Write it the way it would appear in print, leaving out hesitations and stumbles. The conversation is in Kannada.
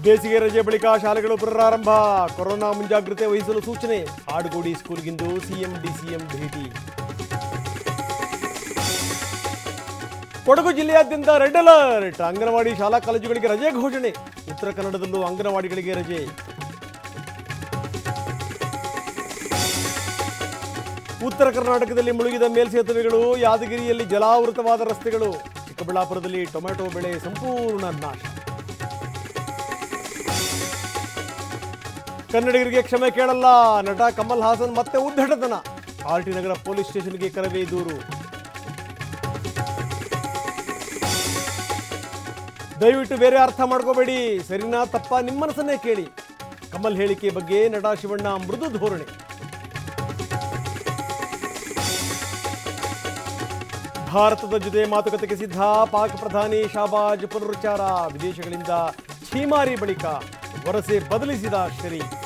ಬೇಸಿಗೆ ರಜೆ ಬಳಿಕ ಶಾಲೆಗಳು ಪುನರಾರಂಭ. ಕೊರೋನಾ ಮುಂಜಾಗ್ರತೆ ವಹಿಸಲು ಸೂಚನೆ. ಆಡುಗೋಡಿ ಸ್ಕೂಲ್ಗಿಂದು ಸಿಎಂ ಡಿಸಿಎಂ ಭೇಟಿ. ಕೊಡಗು ಜಿಲ್ಲೆಯಾದ್ಯಂತ ರೆಡ್ ಅಲರ್ಟ್. ಅಂಗನವಾಡಿ ಶಾಲಾ ಕಾಲೇಜುಗಳಿಗೆ ರಜೆ ಘೋಷಣೆ. ಉತ್ತರ ಕನ್ನಡದಲ್ಲೂ ಅಂಗನವಾಡಿಗಳಿಗೆ ರಜೆ. ಉತ್ತರ ಕರ್ನಾಟಕದಲ್ಲಿ ಮುಳುಗಿದ ಮೇಲ್ಸೇತುವೆಗಳು. ಯಾದಗಿರಿಯಲ್ಲಿ ಜಲಾವೃತವಾದ ರಸ್ತೆಗಳು. ಚಿಕ್ಕಬಳ್ಳಾಪುರದಲ್ಲಿ ಟೊಮೆಟೊ ಬೆಳೆ ಸಂಪೂರ್ಣ ನಾಶ. ಕನ್ನಡಿಗರಿಗೆ ಕ್ಷಮೆ ಕೇಳಲ್ಲ. ನಟ ಕಮಲ್ ಹಾಸನ್ ಮತ್ತೆ ಉದ್ದಟತನ. ಆರ್ಟಿ ನಗರ ಪೊಲೀಸ್ ಸ್ಟೇಷನ್ಗೆ ಕರವೇ ದೂರು. ದಯವಿಟ್ಟು ಬೇರೆ ಅರ್ಥ ಮಾಡ್ಕೋಬೇಡಿ. ಸರಿನಾ ತಪ್ಪ ನಿಮ್ಮ ಮನಸ್ಸನ್ನೇ ಕೇಳಿ. ಕಮಲ್ ಹೇಳಿಕೆ ಬಗ್ಗೆ ನಟ ಶಿವಣ್ಣ ಮೃದು ಧೋರಣೆ. ಭಾರತದ ಜೊತೆ ಮಾತುಕತೆಗೆ ಸಿದ್ಧ. ಪಾಕ್ ಪ್ರಧಾನಿ ಶಾಬಾಜ್ ಪುನರುಚ್ಚಾರ. ವಿದೇಶಗಳಿಂದ ಛೀಮಾರಿ ಬಳಿಕ ವರಸೆ ಬದಲಿಸಿದ ಶರೀಫ್.